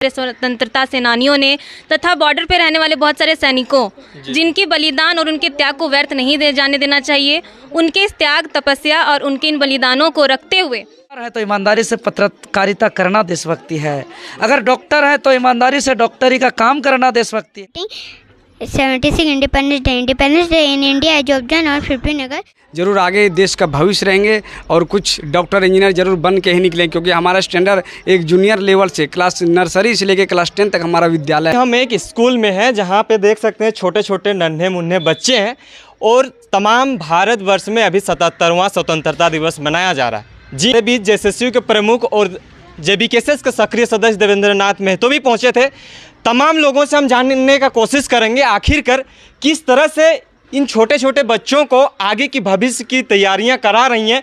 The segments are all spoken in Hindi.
स्वतंत्रता सेनानियों ने तथा बॉर्डर पर रहने वाले बहुत सारे सैनिकों जिनकी बलिदान और उनके त्याग को व्यर्थ नहीं जाने देना चाहिए। उनके इस त्याग, तपस्या और उनके इन बलिदानों को रखते हुए है तो ईमानदारी से पत्रकारिता करना देशभक्ति है। अगर डॉक्टर है तो ईमानदारी से डॉक्टरी का काम करना देशभक्ति है। 76 इंडिपेंडेंस डे इन इंडिया है, जॉब डन और 15 अगस्त। जरूर आगे देश का भविष्य रहेंगे और कुछ डॉक्टर इंजीनियर जरूर बन के ही निकलेंगे, क्योंकि हमारा स्टैंडर्ड एक जूनियर लेवल से क्लास नर्सरी से लेकर क्लास 10 तक हमारा विद्यालय। हम एक स्कूल में हैं जहां पे देख सकते हैं छोटे छोटे नन्हे मुन्ने बच्चे हैं और तमाम भारतवर्ष में अभी 77वां स्वतंत्रता दिवस मनाया जा रहा है। जी के बीच जेएसएसयू के प्रमुख और जेबीकेएसएस के सक्रिय सदस्य देवेंद्र नाथ महतो भी पहुंचे थे। तमाम लोगों से हम जानने का कोशिश करेंगे आखिरकार किस तरह से इन छोटे छोटे बच्चों को आगे की भविष्य की तैयारियां करा रही हैं।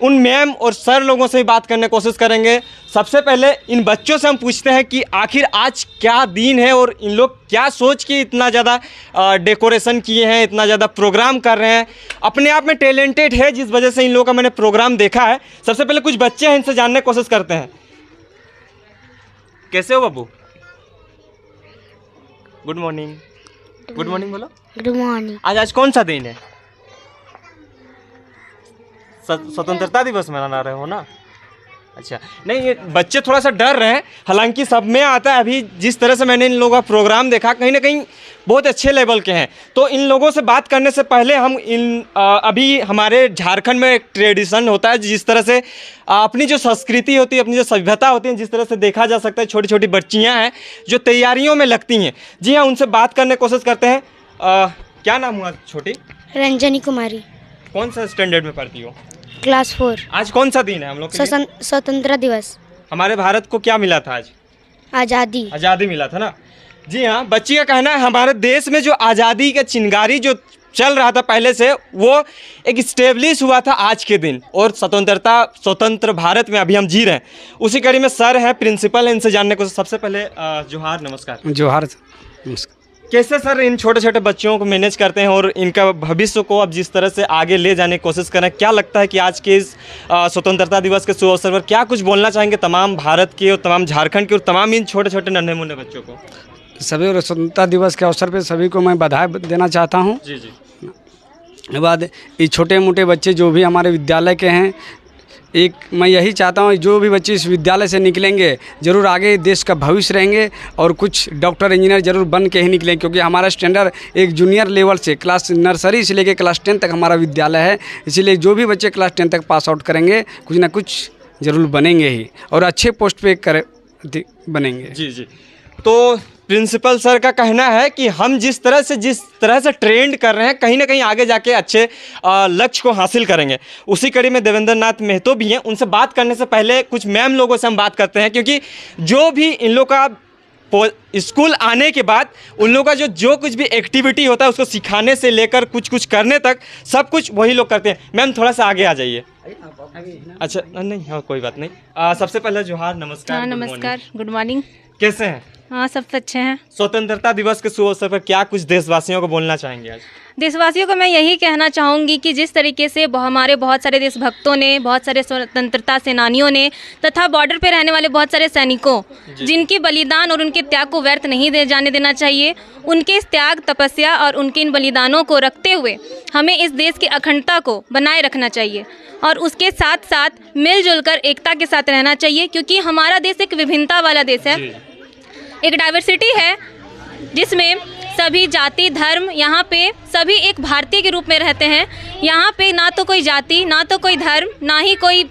उन मैम और सर लोगों से भी बात करने की कोशिश करेंगे। सबसे पहले इन बच्चों से हम पूछते हैं कि आखिर आज क्या दिन है और इन लोग क्या सोच के इतना ज़्यादा डेकोरेशन किए हैं, इतना ज़्यादा प्रोग्राम कर रहे हैं। अपने आप में टैलेंटेड है जिस वजह से इन लोगों का मैंने प्रोग्राम देखा है। सबसे पहले कुछ बच्चे हैं, इनसे जानने की कोशिश करते हैं। कैसे हो बाबू? Good morning. गुड मॉर्निंग बोलो। Good morning. आज कौन सा दिन है? स्वतंत्रता दिवस मना रहे हो ना? अच्छा, नहीं ये बच्चे थोड़ा सा डर रहे हैं, हालांकि सब में आता है। अभी जिस तरह से मैंने इन लोगों का प्रोग्राम देखा, कहीं ना कहीं बहुत अच्छे लेवल के हैं। तो इन लोगों से बात करने से पहले हम अभी हमारे झारखंड में एक ट्रेडिशन होता है, जिस तरह से अपनी जो संस्कृति होती है, अपनी जो सभ्यता होती है, जिस तरह से देखा जा सकता है छोटी छोटी बच्चियाँ हैं जो तैयारियों में लगती हैं। जी हाँ, उनसे बात करने की कोशिश करते हैं। क्या नाम हुआ छोटी? रंजनी कुमारी। कौन सा स्टैंडर्ड में पढ़ती हो? क्लास 4। आज कौन सा दिन है हम लोग के लिए? स्वतंत्रता दिवस। हमारे भारत को क्या मिला था आज? आज़ादी मिला था ना? जी हाँ, बच्ची का कहना है हमारे देश में जो आज़ादी का चिंगारी जो चल रहा था पहले से, वो एक स्टेब्लिश हुआ था आज के दिन, और स्वतंत्र भारत में अभी हम जी रहे हैं। उसी कड़ी में सर हैं, प्रिंसिपल हैं, इनसे जानने को। सबसे पहले जोहार, नमस्कार। जोहार, नमस्कार। कैसे सर इन छोटे छोटे बच्चों को मैनेज करते हैं और इनका भविष्य को अब जिस तरह से आगे ले जाने की कोशिश कर रहे हैं, क्या लगता है कि आज के इस स्वतंत्रता दिवस के शुभ अवसर पर क्या कुछ बोलना चाहेंगे तमाम भारत के और तमाम झारखंड के और तमाम इन छोटे छोटे नन्हे मुन्ने बच्चों को? सभी स्वतंत्रता दिवस के अवसर पर सभी को मैं बधाई देना चाहता हूँ। जी जी। उसके बाद ये छोटे मोटे बच्चे जो भी हमारे विद्यालय के हैं, एक मैं यही चाहता हूँ जो भी बच्चे इस विद्यालय से निकलेंगे जरूर आगे देश का भविष्य रहेंगे और कुछ डॉक्टर इंजीनियर जरूर बन के ही निकलेंगे, क्योंकि हमारा स्टैंडर्ड एक जूनियर लेवल से क्लास नर्सरी से लेकर क्लास 10 तक हमारा विद्यालय है। इसीलिए जो भी बच्चे क्लास 10 तक पास आउट करेंगे कुछ ना कुछ जरूर बनेंगे ही और अच्छे पोस्ट पे बनेंगे। जी जी। तो प्रिंसिपल सर का कहना है कि हम जिस तरह से ट्रेंड कर रहे हैं, कहीं ना कहीं आगे जाके अच्छे लक्ष्य को हासिल करेंगे। उसी कड़ी में देवेंद्र नाथ महतो भी हैं। उनसे बात करने से पहले कुछ मैम लोगों से हम बात करते हैं, क्योंकि जो भी इन लोग का स्कूल आने के बाद उन लोगों का जो कुछ भी एक्टिविटी होता है उसको सिखाने से लेकर कुछ करने तक सब कुछ वही लोग करते हैं। मैम थोड़ा सा आगे आ जाइए। अच्छा, नहीं हाँ, कोई बात नहीं। सबसे पहले जोहार, नमस्कार। हाँ, नमस्कार, गुड मॉर्निंग। कैसे हैं? हाँ, सब अच्छे हैं। स्वतंत्रता दिवस के शुभ अवसर पर क्या कुछ देशवासियों को बोलना चाहेंगे आज? देशवासियों को मैं यही कहना चाहूँगी कि जिस तरीके से हमारे बहुत सारे देशभक्तों ने, बहुत सारे स्वतंत्रता सेनानियों ने तथा बॉर्डर पर रहने वाले बहुत सारे सैनिकों जिनकी बलिदान और उनके त्याग को व्यर्थ नहीं जाने देना चाहिए। उनके इस त्याग, तपस्या और उनके इन बलिदानों को रखते हुए हमें इस देश की अखंडता को बनाए रखना चाहिए और उसके साथ साथ मिलजुल कर एकता के साथ रहना चाहिए, क्योंकि हमारा देश एक विभिन्नता वाला देश है, एक डाइवर्सिटी है जिसमें सभी जाति धर्म यहाँ पे सभी एक भारतीय के रूप में रहते हैं। यहाँ पे ना तो कोई जाति, ना तो कोई धर्म, ना ही कोई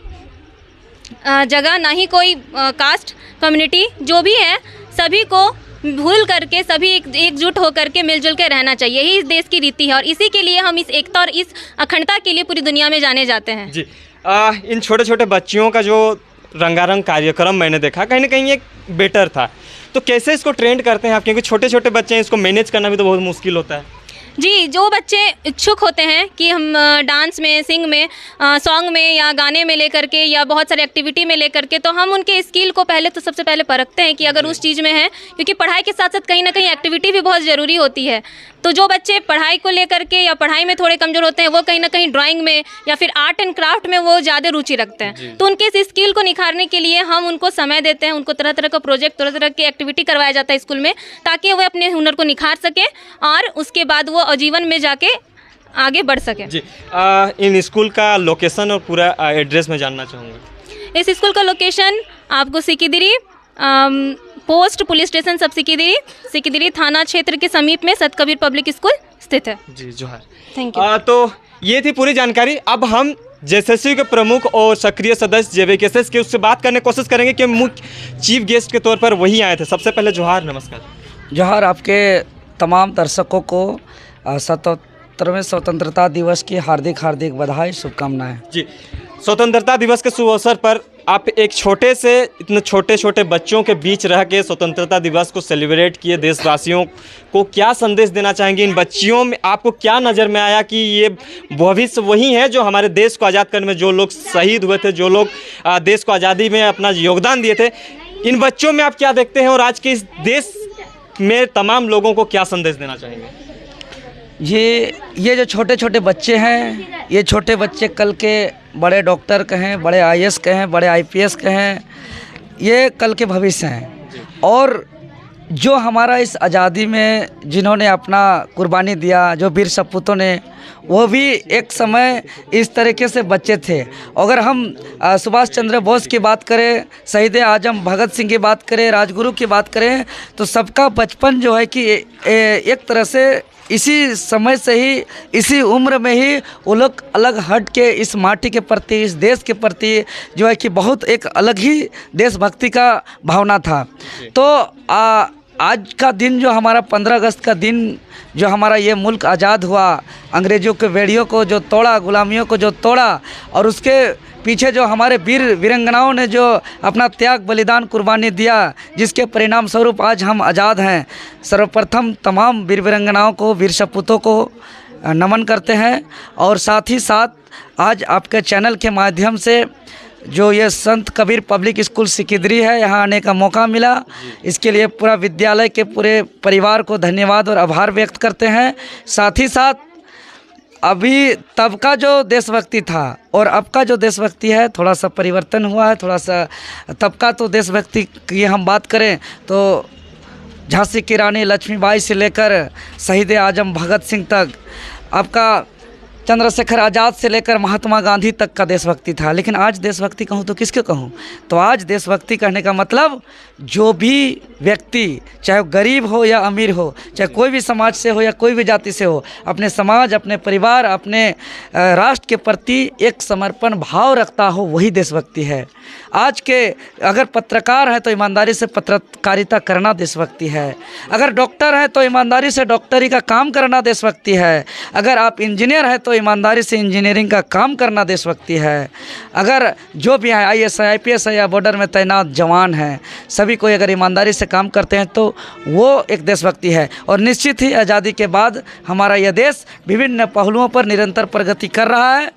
जगह, ना ही कोई कास्ट कम्युनिटी, जो भी है सभी को भूल करके सभी एकजुट होकर के मिलजुल के रहना चाहिए। यही इस देश की रीति है और इसी के लिए हम इस एकता और इस अखंडता के लिए पूरी दुनिया में जाने जाते हैं। जी। इन छोटे छोटे बच्चियों का जो रंगारंग कार्यक्रम मैंने देखा, कहीं ना कहीं एक बेटर था। तो कैसे इसको ट्रेंड करते हैं आप? क्योंकि छोटे छोटे बच्चे हैं, इसको मैनेज करना भी तो बहुत मुश्किल होता है। जी, जो बच्चे इच्छुक होते हैं कि हम डांस में, सिंग में, सॉन्ग में या गाने में लेकर के या बहुत सारे एक्टिविटी में लेकर के, तो हम उनके स्किल को सबसे पहले परखते हैं कि अगर उस चीज़ में है, क्योंकि पढ़ाई के साथ साथ कहीं ना कहीं एक्टिविटी भी बहुत ज़रूरी होती है। तो जो बच्चे पढ़ाई को लेकर के या पढ़ाई में थोड़े कमज़ोर होते हैं, वो कहीं ना कहीं ड्राइंग में या फिर आर्ट एंड क्राफ्ट में वो ज़्यादा रुचि रखते हैं। तो उनके इस स्किल को निखारने के लिए हम उनको समय देते हैं, उनको तरह तरह का प्रोजेक्ट, तरह तरह की एक्टिविटी करवाया जाता है स्कूल में, ताकि वो अपने हुनर को निखार सकें और उसके बाद वो जीवन में जाके आगे बढ़ सकें। जी, इन स्कूल का लोकेशन और पूरा एड्रेस मैं जानना चाहूँगा। इस स्कूल का लोकेशन आपको सिकिदिरी पोस्ट पुलिस स्टेशन सब सिकिदिरी थाना क्षेत्र के समीप में सत कबीर पब्लिक स्कूल स्थित है। जी जोहार। Thank you. तो ये थी पूरी जानकारी। अब हम जेएसएसयू के प्रमुख और सक्रिय सदस्य जेवीकेएसएस के उससे बात करने की कोशिश करेंगे कि मुख्य चीफ गेस्ट के तौर पर वही आए थे। सबसे पहले जोहार, नमस्कार। जोहार। आपके तमाम दर्शकों को 77वें स्वतंत्रता दिवस की हार्दिक हार्दिक बधाई, शुभकामनाएं। जी, स्वतंत्रता दिवस के शुभ अवसर पर आप एक छोटे से इतने छोटे छोटे बच्चों के बीच रह के स्वतंत्रता दिवस को सेलिब्रेट किए, देशवासियों को क्या संदेश देना चाहेंगे? इन बच्चियों में आपको क्या नज़र में आया कि ये भविष्य वही है जो हमारे देश को आज़ाद करने में जो लोग शहीद हुए थे, जो लोग देश को आज़ादी में अपना योगदान दिए थे, इन बच्चों में आप क्या देखते हैं और आज के इस देश में तमाम लोगों को क्या संदेश देना चाहेंगे? ये जो छोटे छोटे बच्चे हैं, ये छोटे बच्चे कल के बड़े डॉक्टर कहें, बड़े आईएएस कहें, बड़े आईपीएस कहें, ये कल के भविष्य हैं। और जो हमारा इस आज़ादी में जिन्होंने अपना कुर्बानी दिया, जो वीर सपूतों ने, वो भी एक समय इस तरीके से बच्चे थे। अगर हम सुभाष चंद्र बोस की बात करें, शहीद आजम भगत सिंह की बात करें, राजगुरु की बात करें, तो सबका बचपन जो है कि एक तरह से इसी समय से ही, इसी उम्र में ही वो लोग अलग हट के इस माटी के प्रति, इस देश के प्रति जो है कि बहुत एक अलग ही देशभक्ति का भावना था। तो आज का दिन जो हमारा 15 अगस्त का दिन जो हमारा ये मुल्क आज़ाद हुआ, अंग्रेज़ों के बेड़ियों को जो तोड़ा, गुलामियों को जो तोड़ा, और उसके पीछे जो हमारे वीर वीरंगनाओं ने जो अपना त्याग, बलिदान, कुर्बानी दिया, जिसके परिणाम स्वरूप आज हम आज़ाद हैं। सर्वप्रथम तमाम वीर वीरंगनाओं को, वीर सपूतों को नमन करते हैं। और साथ ही साथ आज आपके चैनल के माध्यम से जो ये संत कबीर पब्लिक स्कूल सिकिदिरी है, यहाँ आने का मौका मिला, इसके लिए पूरा विद्यालय के पूरे परिवार को धन्यवाद और आभार व्यक्त करते हैं। साथ ही साथ अभी तब का जो देशभक्ति था और अब का जो देशभक्ति है, थोड़ा सा परिवर्तन हुआ है। थोड़ा सा तब का तो देशभक्ति की हम बात करें तो झांसी की रानी लक्ष्मीबाई से लेकर शहीद आजम भगत सिंह तक, अब का चंद्रशेखर आज़ाद से लेकर महात्मा गांधी तक का देशभक्ति था। लेकिन आज देशभक्ति कहूँ तो किसके कहूँ? तो आज देशभक्ति कहने का मतलब जो भी व्यक्ति, चाहे वो गरीब हो या अमीर हो, चाहे कोई भी समाज से हो या कोई भी जाति से हो, अपने समाज, अपने परिवार, अपने राष्ट्र के प्रति एक समर्पण भाव रखता हो, वही देशभक्ति है। आज के अगर पत्रकार हैं तो ईमानदारी से पत्रकारिता करना देशभक्ति है। अगर डॉक्टर हैं तो ईमानदारी से डॉक्टरी का काम करना देशभक्ति है। अगर आप इंजीनियर हैं तो ईमानदारी से इंजीनियरिंग का काम करना देशभक्ति है। अगर जो भी है, आईएएस है, आईपीएस है या बॉर्डर में तैनात जवान हैं, सभी कोई अगर ईमानदारी से काम करते हैं तो वो एक देशभक्ति है। और निश्चित ही आज़ादी के बाद हमारा यह देश विभिन्न पहलुओं पर निरंतर प्रगति कर रहा है,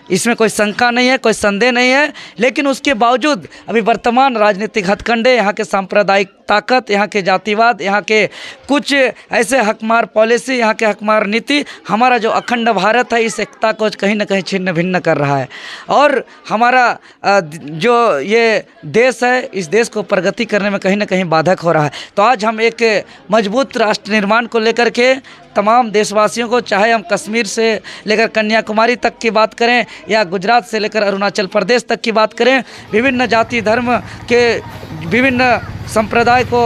इसमें कोई शंका नहीं है, कोई संदेह नहीं है। लेकिन उसके बावजूद अभी वर्तमान राजनीतिक हथकंडे, यहाँ के सांप्रदायिक ताकत, यहाँ के जातिवाद, यहाँ के कुछ ऐसे हकमार पॉलिसी, यहाँ के हकमार नीति हमारा जो अखंड भारत है, इस एकता को कहीं ना कहीं छिन्न भिन्न कर रहा है। और हमारा जो ये देश है, इस देश को प्रगति करने में कहीं ना कहीं बाधक हो रहा है। तो आज हम एक मजबूत राष्ट्र निर्माण को लेकर के तमाम देशवासियों को, चाहे हम कश्मीर से लेकर कन्याकुमारी तक की बात करें या गुजरात से लेकर अरुणाचल प्रदेश तक की बात करें, विभिन्न जाति धर्म के विभिन्न संप्रदाय को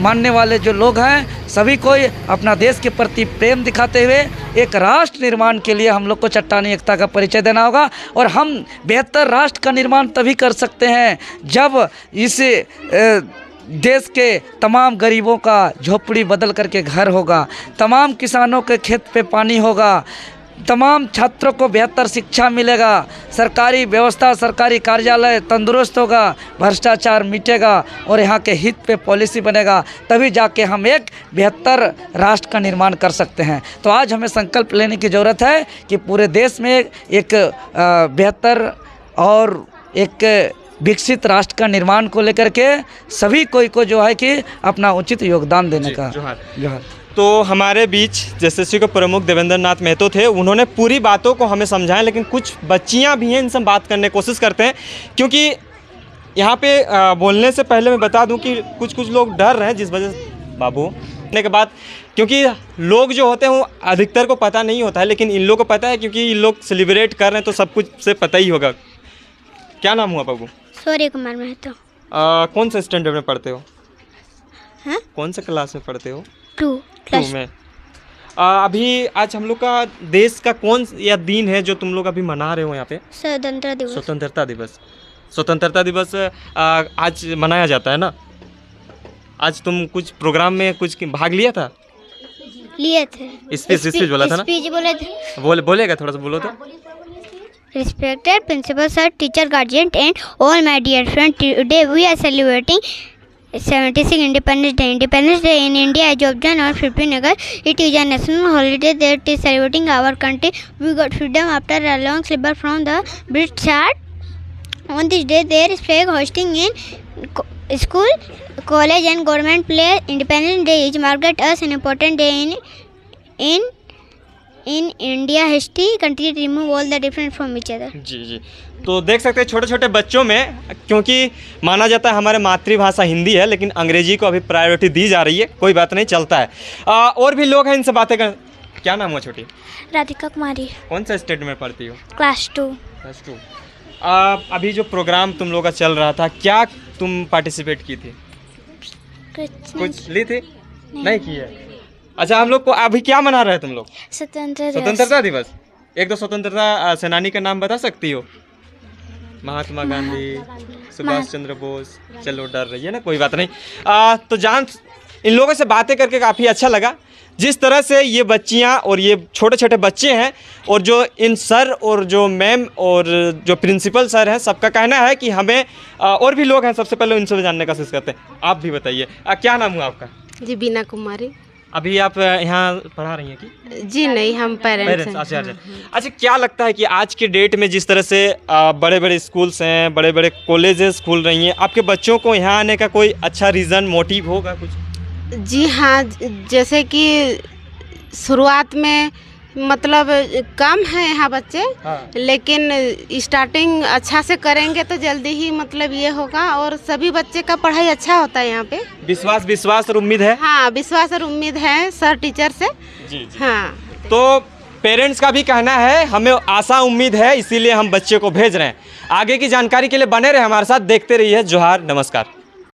मानने वाले जो लोग हैं, सभी को अपना देश के प्रति प्रेम दिखाते हुए एक राष्ट्र निर्माण के लिए हम लोग को चट्टानी एकता का परिचय देना होगा। और हम बेहतर राष्ट्र का निर्माण तभी कर सकते हैं जब इस देश के तमाम गरीबों का झोपड़ी बदल करके घर होगा, तमाम किसानों के खेत पे पानी होगा, तमाम छात्रों को बेहतर शिक्षा मिलेगा, सरकारी व्यवस्था, सरकारी कार्यालय तंदुरुस्त होगा, भ्रष्टाचार मिटेगा और यहाँ के हित पे पॉलिसी बनेगा, तभी जाके हम एक बेहतर राष्ट्र का निर्माण कर सकते हैं। तो आज हमें संकल्प लेने की ज़रूरत है कि पूरे देश में एक बेहतर और एक विकसित राष्ट्र का निर्माण को लेकर के सभी कोई को जो है कि अपना उचित योगदान देने का। जोहार। तो हमारे बीच जेएसएसयू के प्रमुख देवेंद्र नाथ महतो थे, उन्होंने पूरी बातों को हमें समझाया, लेकिन कुछ बच्चियां भी हैं, इनसे हम बात करने की कोशिश करते हैं, क्योंकि यहाँ पे बोलने से पहले मैं बता दूं कि कुछ लोग डर रहे हैं, जिस वजह से बाबू ने के बाद, क्योंकि लोग जो होते हैं वो अधिकतर को पता नहीं होता है, लेकिन इन लोगों को पता है, क्योंकि इन लोग सेलिब्रेट कर रहे हैं तो सब कुछ से पता ही होगा। क्या नाम हुआ बाबू? सूर्य कुमार महतो। कौन से स्टैंडर्ड में पढ़ते हो? हाँ? कौन से क्लास में पढ़ते हो? 2 टू में। अभी आज हम लोग का देश का कौन या दिन है जो तुम लोग अभी मना रहे हो यहाँ पे? स्वतंत्रता दिवस। स्वतंत्रता दिवस। स्वतंत्रता दिवस आज मनाया जाता है ना। आज तुम कुछ प्रोग्राम में कुछ भाग लिया था? लिए थे। स्पीच बोला था ना? स्पीच बोले थे। बोलेगा थोड़ा सा, बोलो तो। Respected principal sir, teacher, guardian, and all my dear friends, today we are celebrating 76 Independence Day. Independence Day in India is observed on 15 August. It is a national holiday that is celebrating our country. We got freedom after a long slaughter from the British. On this day, there is flag hosting in school, college, and government place. Independence Day is marked as an important day in India history. Country remove all the difference from each other. जी। तो देख सकते हैं छोटे छोटे बच्चों में, क्योंकि माना जाता है हमारे मातृभाषा हिंदी है, लेकिन अंग्रेजी को अभी प्रायोरिटी दी जा रही है। कोई बात नहीं, चलता है। और भी लोग हैं, इनसे बातें कर। क्या नाम हुआ छोटी? राधिका कुमारी। कौन सा स्टेट में पढ़ती हो? क्लास 2। क्लास 2। अभी जो प्रोग्राम तुम लोग का चल रहा था, क्या तुम पार्टिसिपेट की थी? कुछ ली थी? नहीं की है। अच्छा, हम लोग को अभी क्या मना रहे हैं तुम लोग? स्वतंत्रता दिवस। एक दो स्वतंत्रता सेनानी का नाम बता सकती हो? महात्मा गांधी, सुभाष चंद्र बोस। चलो डर रही है ना, कोई बात नहीं। तो इन लोगों से बातें करके काफ़ी अच्छा लगा, जिस तरह से ये बच्चियां और ये छोटे छोटे बच्चे हैं, और जो इन सर और जो मैम और जो प्रिंसिपल सर हैं, सबका कहना है कि हमें और भी लोग हैं, सबसे पहले उनसे जानने का कोशिश करते हैं। आप भी बताइए, क्या नाम हुआ आपका? जी, बीना कुमारी। अभी आप यहाँ पढ़ा रही हैं कि? जी नहीं, हम पेरेंट्स हैं। अच्छा, क्या लगता है कि आज के डेट में जिस तरह से बड़े बड़े स्कूल्स हैं, बड़े बड़े कॉलेजेस खुल रही हैं, आपके बच्चों को यहाँ आने का कोई अच्छा रीज़न, मोटिव होगा कुछ? जी हाँ, जैसे कि शुरुआत में मतलब कम है यहाँ बच्चे, हाँ। लेकिन स्टार्टिंग अच्छा से करेंगे तो जल्दी ही मतलब ये होगा, और सभी बच्चे का पढ़ाई अच्छा होता है यहाँ पे। विश्वास और उम्मीद है। हाँ, विश्वास और उम्मीद है सर टीचर से। जी। हाँ, तो पेरेंट्स का भी कहना है, हमें आशा उम्मीद है, इसीलिए हम बच्चे को भेज रहे हैं। आगे की जानकारी के लिए बने रहे हमारे साथ, देखते रहिए। जोहार, नमस्कार।